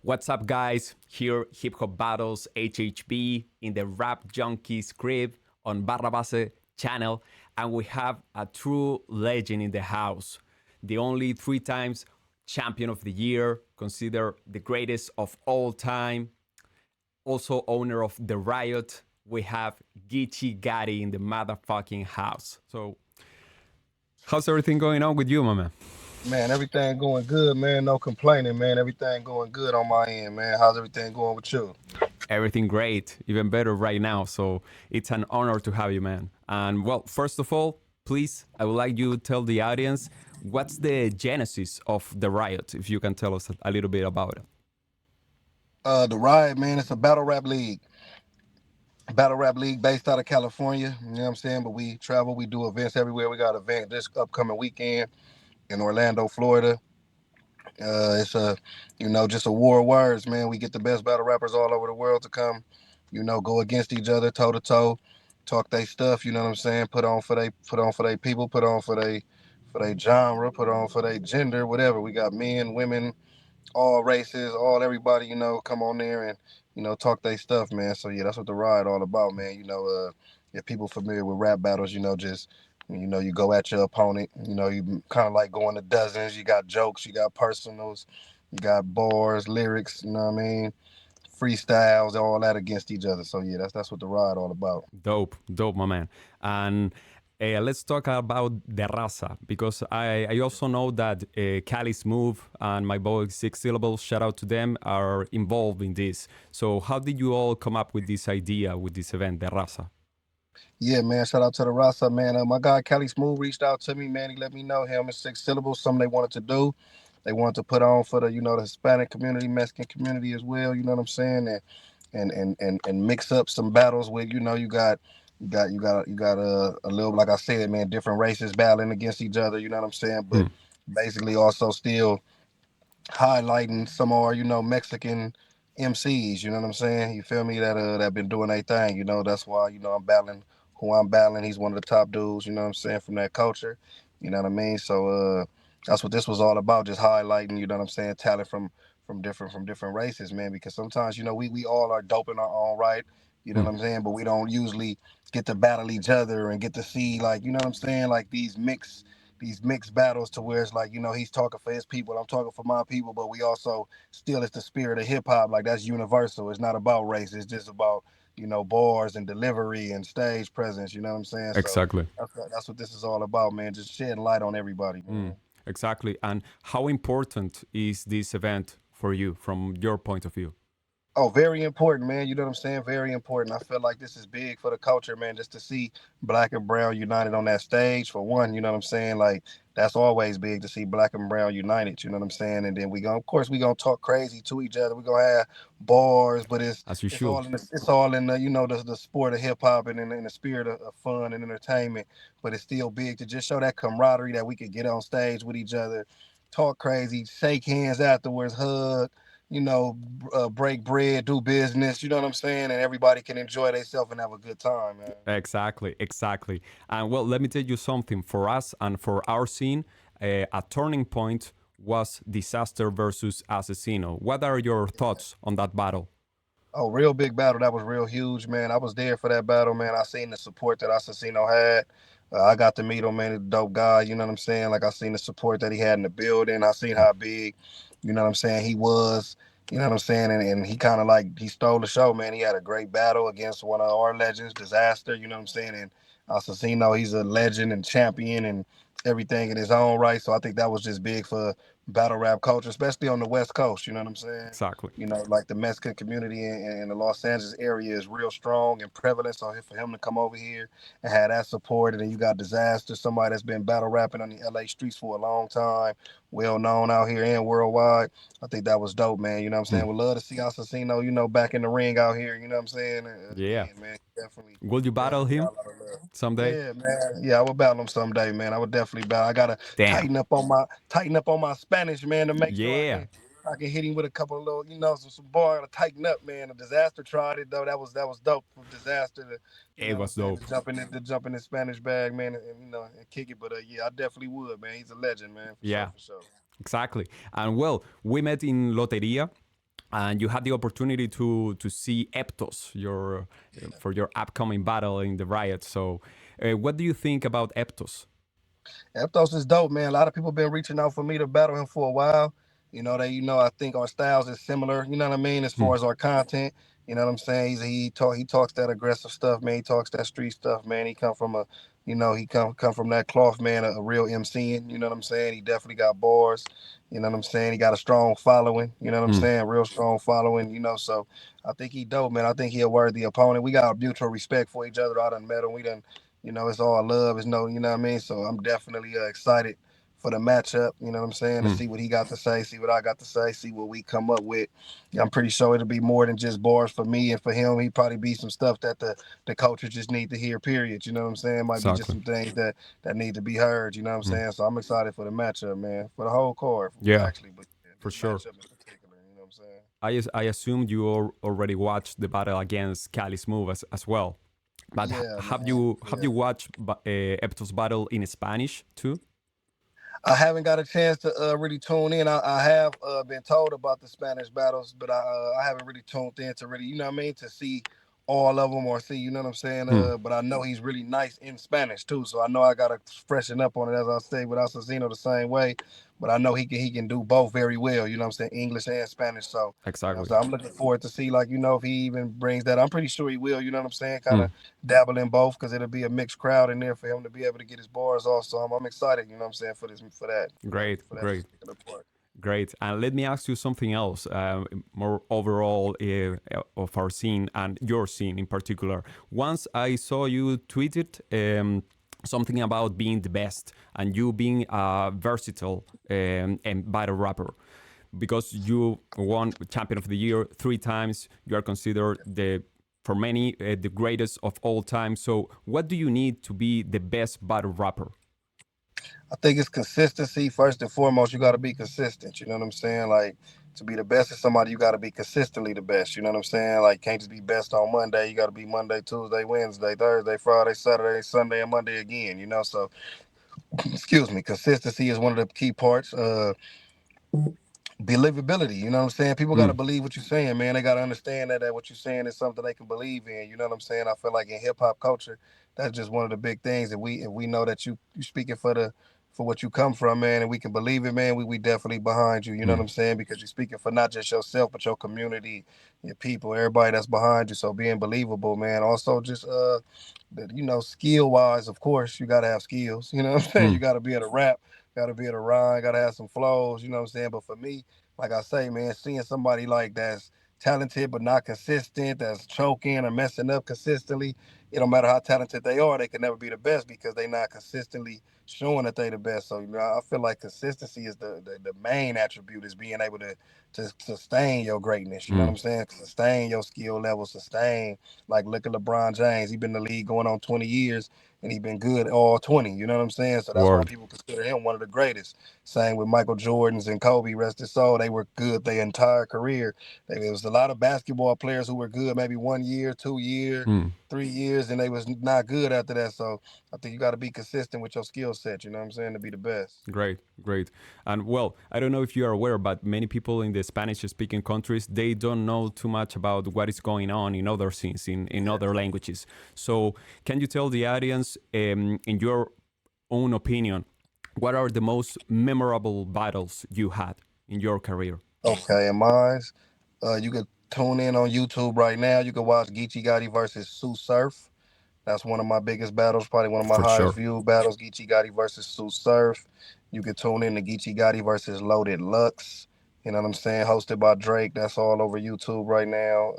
What's up, guys? Here, Hip Hop Battles HHB in the Rap Junkies crib on Barrabase channel, and we have a true legend in the house. The only 3 times champion of the year, considered the greatest of all time, also owner of The Riot. We have Geechi Gotti in the motherfucking house. So, how's everything going on with you, my man? Man, everything going good, man. No complaining, man. Everything going good on my end, man. How's everything going with you? Everything great, even better right now. So it's an honor to have you, man. And well, first of all, please, I would like you to tell the audience what's the genesis of The Riot, if you can tell us a little bit about it. The Riot, man, it's a battle rap league. Battle rap league based out of California. You know what I'm saying? But we travel, we do events everywhere. We got an event this upcoming weekend in Orlando, Florida. It's just a war of words, man. We get the best battle rappers all over the world to come, go against each other, toe to toe, talk their stuff. You know what I'm saying? Put on for they people, put on for they genre, put on for their gender, whatever. We got men, women, all races, all everybody. Come on there and talk their stuff, man. So yeah, that's what the ride all about, man. If people familiar with rap battles, just you go at your opponent. You kind of like going to dozens. You got jokes, you got personals, you got bars, lyrics. You know what I mean? Freestyles, all that against each other. So yeah, that's what the ride all about. Dope, my man. And let's talk about Therasa, because I also know that Cali's Move and my boy 6 Syllables, shout out to them, are involved in this. So how did you all come up with this idea, with this event, Therasa? Yeah, man. Shout out to the Rasa, man. My guy Kelly Smooth reached out to me, man. He let me know him and 6 Syllables, something they wanted to do. They wanted to put on for the, the Hispanic community, Mexican community as well. You know what I'm saying? And mix up some battles with, you got a little, like I said, man, different races battling against each other. You know what I'm saying? But basically also still highlighting some more, Mexican MCs. You know what I'm saying? You feel me? That been doing their thing. That's why I'm battling who I'm battling. He's one of the top dudes, you know what I'm saying, from that culture. You know what I mean? So that's what this was all about, just highlighting, you know what I'm saying, talent from different races, man. Because sometimes, we all are dope in our own right, you know what I'm saying, but we don't usually get to battle each other and get to see, like, you know what I'm saying, like these mixed battles to where it's like, he's talking for his people, I'm talking for my people, but we also still, it's the spirit of hip hop, like that's universal. It's not about race, it's just about bars and delivery and stage presence. You know what I'm saying? Exactly. So that's what this is all about, man. Just shedding light on everybody, man. Exactly. And how important is this event for you from your point of view? Oh, very important, man. You know what I'm saying? Very important. I feel like this is big for the culture, man, just to see black and brown united on that stage, for one. You know what I'm saying? Like, that's always big to see black and brown united. You know what I'm saying? And then of course, we gonna talk crazy to each other. We gonna have bars, but it's all in the the sport of hip hop and in the spirit of fun and entertainment. But it's still big to just show that camaraderie that we could get on stage with each other, talk crazy, shake hands afterwards, hug, break bread, do business, you know what I'm saying? And everybody can enjoy themselves and have a good time, man. Exactly. And well, let me tell you something. For us and for our scene, a turning point was Disaster versus Assassino. What are your thoughts on that battle? Oh, real big battle. That was real huge, man. I was there for that battle, man. I seen the support that Assassino had. I got to meet him, man. He's a dope guy, you know what I'm saying? Like, I seen the support that he had in the building. I seen how big, you know what I'm saying, he was, you know what I'm saying? And he kind of like, he stole the show, man. He had a great battle against one of our legends, Disaster, you know what I'm saying? And Assassino, he's a legend and champion and everything in his own right. So I think that was just big for battle rap culture, especially on the West Coast, you know what I'm saying? Exactly. Like the Mexican community in the Los Angeles area is real strong and prevalent. So for him to come over here and have that support, and then you got Disaster, somebody that's been battle rapping on the LA streets for a long time, well known out here and worldwide. I think that was dope, man. You know what I'm saying? We'd love to see Assassino, back in the ring out here. You know what I'm saying? Yeah. Man, definitely. Will you battle him someday? Yeah, man. Yeah, I would battle him someday, man. I would definitely battle. I gotta tighten up on my Spanish, man, to make sure I can hit him with a couple of little, some bar to tighten up, man. A disaster tried it though. That was dope for disaster to, It what I'm was saying, dope. to jump in the Spanish bag, man, and kick it. But yeah, I definitely would, man. He's a legend, man, for sure, Yeah, for sure. exactly. And well, we met in Loteria, and you had the opportunity to see Eptos, your for your upcoming battle in the riot. So, what do you think about Eptos? Eptos is dope, man. A lot of people been reaching out for me to battle him for a while. I think our styles is similar. You know what I mean, as Hmm. far as our content. You know what I'm saying? He talks that aggressive stuff, man. He talks that street stuff, man. He come from he come from that cloth, man. A real MCing. You know what I'm saying? He definitely got bars. You know what I'm saying? He got a strong following. You know what I'm Hmm. saying? Real strong following. So I think he dope, man. I think he a worthy opponent. We got a mutual respect for each other. I done met him. We done it's all love. It's no, you know what I mean? So I'm definitely excited for the matchup, you know what I'm saying, to Hmm. see what he got to say, see what I got to say, see what we come up with. I'm pretty sure it'll be more than just bars for me and for him. He probably be some stuff that the coaches just need to hear, period. You know what I'm saying? Might be just Exactly. some things that need to be heard, you know what I'm Hmm. saying? So I'm excited for the matchup, man. For the whole card, Yeah, actually, but yeah, for this sure. matchup in particular, you know what I'm saying? I assumed you already watched the battle against Cali Smooth as well. But Yeah, have man. you Yeah. watched Eptos battle in Spanish too? I haven't got a chance to really tune in. I have been told about the Spanish battles, but I haven't really tuned in to really, you know what I mean, to see all of them or see, you know what I'm saying. Hmm. But I know he's really nice in Spanish too, so I know I gotta freshen up on it as I say with Assassino the same way. But I know he can do both very well. You know what I'm saying, English and Spanish. So Exactly. so I'm looking forward to see like if he even brings that. I'm pretty sure he will. You know what I'm saying, kind Hmm. of dabble in both because it'll be a mixed crowd in there for him to be able to get his bars off. So I'm excited, you know what I'm saying, for this for that, Great, for that great. particular part. Great. And let me ask you something else, more overall of our scene and your scene in particular. Once I saw you tweeted something about being the best and you being a versatile and battle rapper. Because you won Champion of the Year 3 times, you are considered for many, the greatest of all time. So, what do you need to be the best battle rapper? I think it's consistency first and foremost. You got to be consistent. You know what I'm saying? Like to be the best of somebody, you got to be consistently the best. You know what I'm saying? Like can't just be best on Monday. You got to be Monday, Tuesday, Wednesday, Thursday, Friday, Saturday, Sunday, and Monday again. So excuse me. Consistency is one of the key parts. Believability, you know what I'm saying? People got to Mm, believe what you're saying, man. They got to understand that what you're saying is something they can believe in. You know what I'm saying? I feel like in hip hop culture, that's just one of the big things. If we know that you speaking for what you come from, man, and we can believe it, man, we definitely behind you. You know what mm, I'm saying? Because you're speaking for not just yourself, but your community, your people, everybody that's behind you. So being believable, man. Also just skill wise, of course, you got to have skills. You know what I'm saying? mm, You got to be able to rap. Got to be able to rhyme, got to have some flows, you know what I'm saying? But for me, like I say, man, seeing somebody like that's talented but not consistent, that's choking or messing up consistently, it don't matter how talented they are, they can never be the best because they not consistently showing that they the best. So I feel like consistency is the main attribute is being able to sustain your greatness. You know what mm. I'm saying? Sustain your skill level, sustain. Like look at LeBron James. He been in the league going on 20 years and he been good all 20. You know what I'm saying? So that's why Word. people consider him one of the greatest. Same with Michael Jordans and Kobe, rest his soul. They were good their entire career. There was a lot of basketball players who were good maybe 1 year, 2 year, Mm. 3 years, and they was not good after that. So I think you got to be consistent with your skill set. You know what I'm saying, to be the best. Great, great. And well, I don't know if you are aware, but many people in the Spanish speaking countries, they don't know too much about what is going on in other scenes, in Yeah. other languages. So, can you tell the audience, in your own opinion, what are the most memorable battles you had in your career? Okay, and mine's, you could tune in on YouTube right now. You can watch Geechi Gotti versus Sue Surf. That's one of my biggest battles, probably one of my For highest sure. viewed battles. Geechi Gotti versus Sue Surf. You can tune in to Geechi Gotti versus Loaded Lux. You know what I'm saying? Hosted by Drake. That's all over YouTube right now.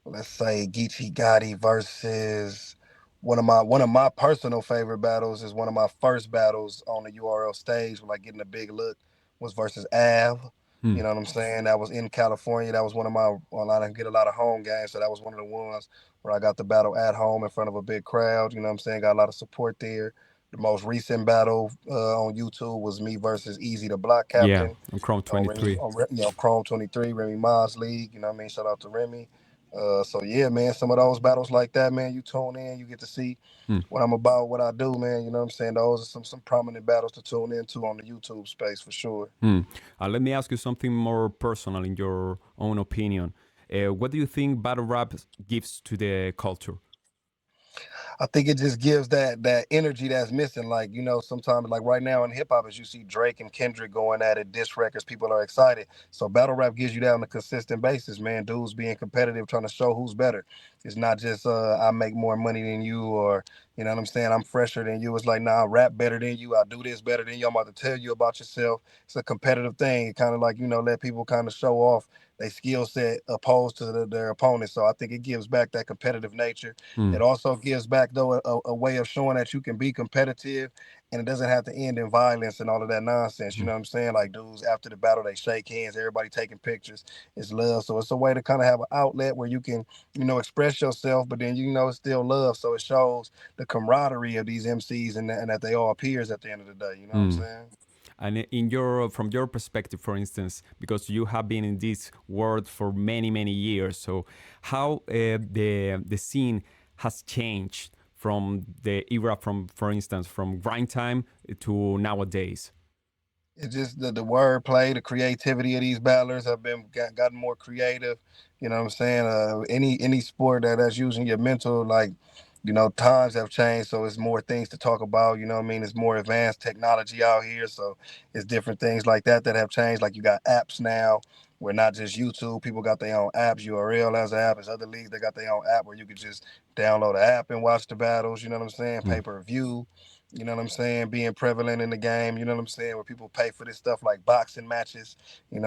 Let's say Geechi Gotti versus one of my personal favorite battles is one of my first battles on the URL stage, like getting a big look, was versus Av. Hmm. You know what I'm saying? That was in California. That was one of my well, I didn't get a lot of home games, so that was one of the ones where I got the battle at home in front of a big crowd. You know what I'm saying? Got a lot of support there. The most recent battle on YouTube was me versus Easy the Block Yeah, Captain on Chrome on Remy, 23. Chrome 23, Remy Ma's League. You know what I mean? Shout out to Remy. So yeah, man, some of those battles like that, man, you tune in, you get to see Hmm. what I'm about, what I do, man. You know what I'm saying? Those are some prominent battles to tune into on the YouTube space for sure. Hmm. Let me ask you something more personal in your own opinion. What do you think battle rap gives to the culture? I think it just gives that energy that's missing. Like, sometimes like right now in hip hop, as you see Drake and Kendrick going at it, diss records, people are excited. So battle rap gives you that on a consistent basis, man. Dudes being competitive, trying to show who's better. It's not just I make more money than you, or you know what I'm saying, I'm fresher than you. It's like, nah, I rap better than you, I do this better than you. I'm about to tell you about yourself. It's a competitive thing. It kind of like, let people kind of show off their skill set opposed to their opponents. So I think it gives back that competitive nature. Hmm. It also gives back though a way of showing that you can be competitive and it doesn't have to end in violence and all of that nonsense. You Hmm. know what I'm saying? Like dudes after the battle, they shake hands, everybody taking pictures. It's love. So it's a way to kind of have an outlet where you can, express yourself, but then it's still love. So it shows the camaraderie of these MCs and that they all peers at the end of the day. You know what I'm Hmm. saying? And from your perspective, for instance, because you have been in this world for many years, so how the scene has changed from the era, from for instance, from grind time to nowadays? It's just the wordplay, the creativity of these battlers have gotten more creative. You know what I'm saying? Any sport that's using your mental, like, times have changed, so it's more things to talk about. You know what I mean? It's more advanced technology out here, so it's different things like that have changed. Like you got apps now, where not just YouTube, people got their own apps. URL has an app. There's other leagues that got their own app where you could just download an app and watch the battles. You know what I'm saying? Hmm. Pay per view. You know what I'm saying? Being prevalent in the game, you know what I'm saying? Where people pay for this stuff like boxing matches,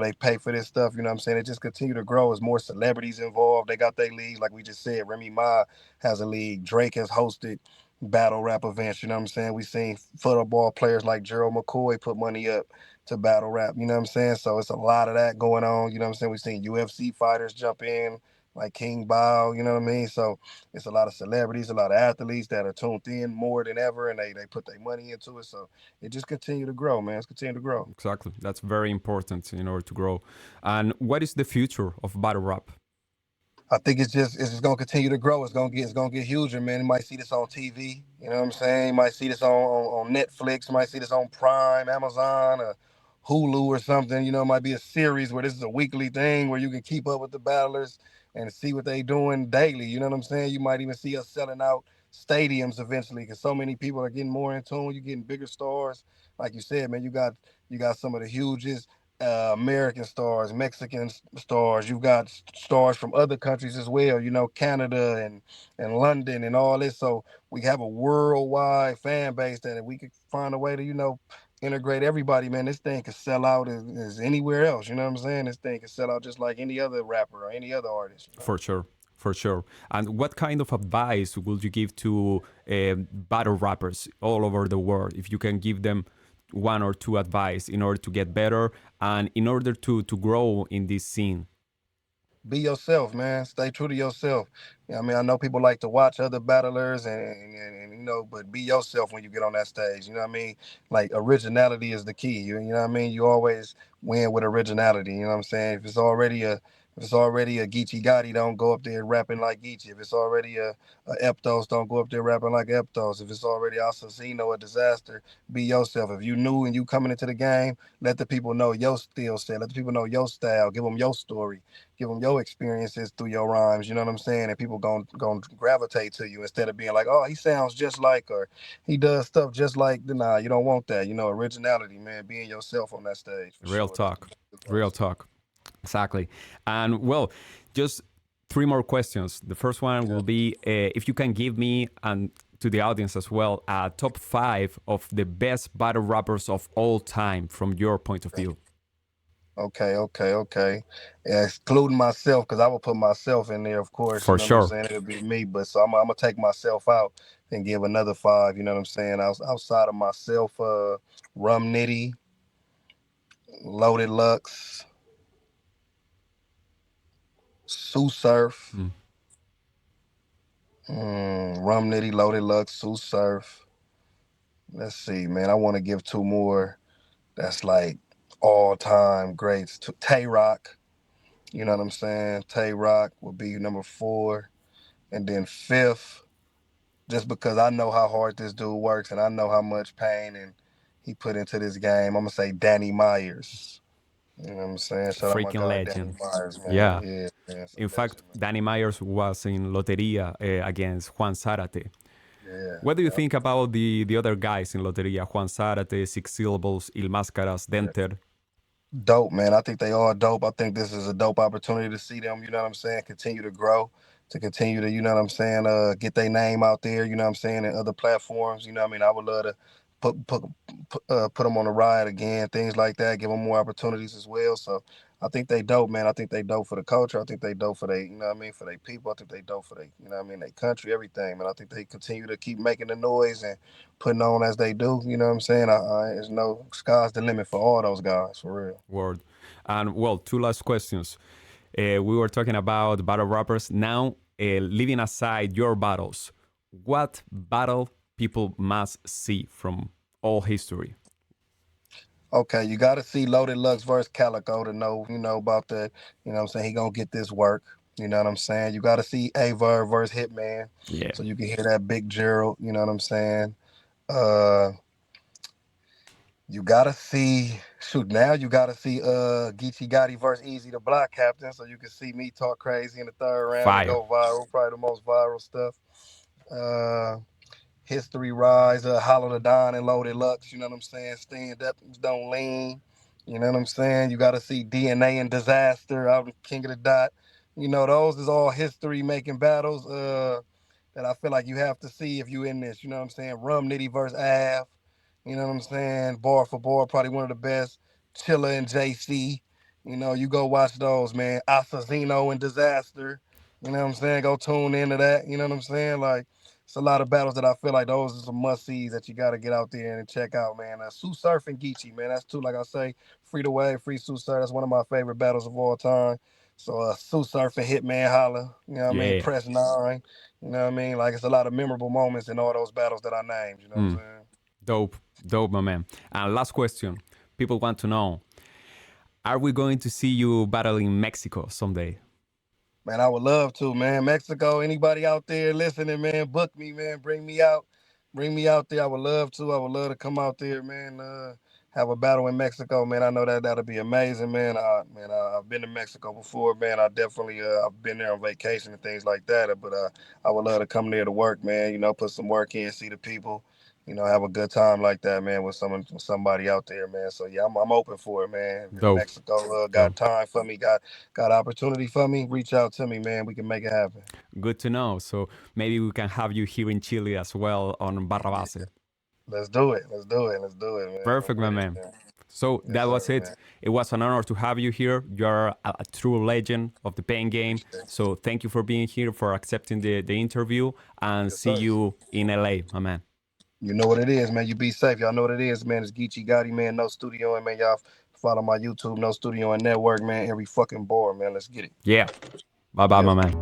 they pay for this stuff, you know what I'm saying? It just continue to grow as more celebrities involved. They got their league, like we just said. Remy Ma has a league. Drake has hosted battle rap events, you know what I'm saying? We seen football players like Gerald McCoy put money up to battle rap, you know what I'm saying? So it's a lot of that going on, you know what I'm saying? We've seen UFC fighters jump in, like King Bao, you know what I mean? So it's a lot of celebrities, a lot of athletes that are tuned in more than ever, and they put their money into it. So it just continue to grow, man. It's continue to grow. Exactly, that's very important in order to grow. And what is the future of battle rap? I think it's just gonna continue to grow. It's gonna get huger, man. You might see this on TV. You know what I'm saying? You might see this on Netflix. You might see this on Prime, Amazon, or Hulu or something. It might be a series where this is a weekly thing where you can keep up with the battlers and see what they doing daily. You know what I'm saying? You might even see us selling out stadiums eventually because so many people are getting more in tune. You're getting bigger stars, like you said, man. You got some of the hugest American stars, Mexican stars. You've got stars from other countries as well. Canada and London and all this. So we have a worldwide fan base that if we could find a way to integrate everybody, man, this thing could sell out as anywhere else. You know what I'm saying? This thing could sell out just like any other rapper or any other artist. For sure, for sure. And what kind of advice would you give to battle rappers all over the world? If you can give them one or two advice in order to get better and in order to grow in this scene. Be yourself, man. Stay true to yourself. I mean, I know people like to watch other battlers and but be yourself when you get on that stage. You know what I mean? Like originality is the key. You know what I mean? You always win with originality. You know what I'm saying? If it's already a Geechi Gotti, don't go up there rapping like Geechi. If it's already a Eptos, don't go up there rapping like Eptos. If it's already Assassino, a disaster, be yourself. If you new and you coming into the game, let the people know your skill set. Let the people know your style. Give them your story. Give them your experiences through your rhymes. You know what I'm saying? And people gon' gravitate to you instead of being like, oh, he sounds just like, or he does stuff just like. Nah, you don't want that. Originality, man. Being yourself on that stage for Real sure. That's talk. the Real advice. talk. Exactly. And well, just three more questions. The first one Yeah. will be if you can give me and to the audience as well a top five of the best battle rappers of all time from your point of view. Okay. Yeah, excluding myself, because I would put myself in there, of course. You For know what I'm sure. saying? It'll be me. But so I'm gonna take myself out and give another five. You know what I'm saying? Outside of myself, Rum Nitty, Loaded Lux, Sue Surf, Mm. Rum Nitty, Loaded Lux, Sue Surf. let's see, man. I want to give two more. That's like all-time greats. Tay Rock, you know what I'm saying? Tay Rock will be number 4, and then 5th, just because I know how hard this dude works and I know how much pain and he put into this game. I'm gonna say Danny Myers. You know what I'm saying? Shout out my Freaking guy Danny legend. Myers, man. Yeah. Yeah, man. It's a In fact, legend, man. Danny Myers was in Loteria against Juan Zarate. Yeah. What do you think about the other guys in Loteria? Juan Zarate, Six Syllables, Il Máscaras, Denter. Dope, man. I think they are dope. I think this is a dope opportunity to see them, you know what I'm saying, continue to grow, to continue to, you know what I'm saying, get their name out there, you know what I'm saying, in other platforms. You know what I mean? I would love to put them on the ride again, things like that, give them more opportunities as well. So I think they dope, man. I think they dope for the culture. I think they dope for they, you know what I mean, for their people. I think they dope for they, you know what I mean, their country, everything, man. I think they continue to keep making the noise and putting on as they do, you know what I'm saying? There's no sky's the limit for all those guys, for real. Word. And well, 2 last questions. We were talking about battle rappers. Now, leaving aside your battles, what battle people must see from all history? Okay, you got to see Loaded Lux versus Calico to know, you know, about that. You know what I'm saying? He going to get this work. You know what I'm saying? You got to see Aver versus Hitman. Yeah. So you can hear that big Gerald. You know what I'm saying? You got to see, now you got to see Geechi Gotti versus Easy the Block Captain. So you can see me talk crazy in the 3rd round and Fire. go viral. Probably the most viral stuff. History Rise, Hollow the Don and Loaded Lux, you know what I'm saying? Stand Up, Don't Lean, you know what I'm saying? You got to see DNA and Disaster out of King of the Dot. You know, those is all history making battles that I feel like you have to see if you in this, you know what I'm saying? Rum Nitty versus Av, you know what I'm saying? Bar for bar, probably one of the best. Chilla and JC, you know, you go watch those, man. Assassino and Disaster, you know what I'm saying? Go tune into that, you know what I'm saying? Like, it's a lot of battles that I feel like those are some must-sees that you got to get out there and check out, man. Sue Surf and Geechi, man. That's two, like I say, Free the Wave, Free Sue Surf. That's one of my favorite battles of all time. So Sue Surf and Hitman Holla, you know what I mean? Press 9, you know what I mean? Like, it's a lot of memorable moments in all those battles that I named, you know what I'm saying? Dope, my man. And last question. People want to know, are we going to see you battle in Mexico someday? Man, I would love to, man. Mexico, anybody out there listening, man, book me, man. Bring me out. Bring me out there. I would love to. I would love to come out there, man. Have a battle in Mexico, man. I know that'll be amazing, man. I've been to Mexico before, man. I definitely I've been there on vacation and things like that. But I would love to come there to work, man. You know, put some work in, see the people. You know, have a good time like that, man, with somebody out there, man. So yeah, I'm open for it, man. If Dope. Mexico got time for me, got opportunity for me, reach out to me, man. We can make it happen. Good to know. So maybe we can have you here in Chile as well on Barrabase. Let's do it. Let's do it, man. Perfect, my man. So yes, that was it. Man. It was an honor to have you here. You're a true legend of the pain game. So thank you for being here, for accepting the interview, and see you in LA, my man. You know what it is, man. You be safe. Y'all know what it is, man. It's Geechi Gotti, man. No studio, and man, y'all follow my YouTube, No Studio and Network, man. Every fucking bar, man. Let's get it. Yeah. Bye-bye, my man.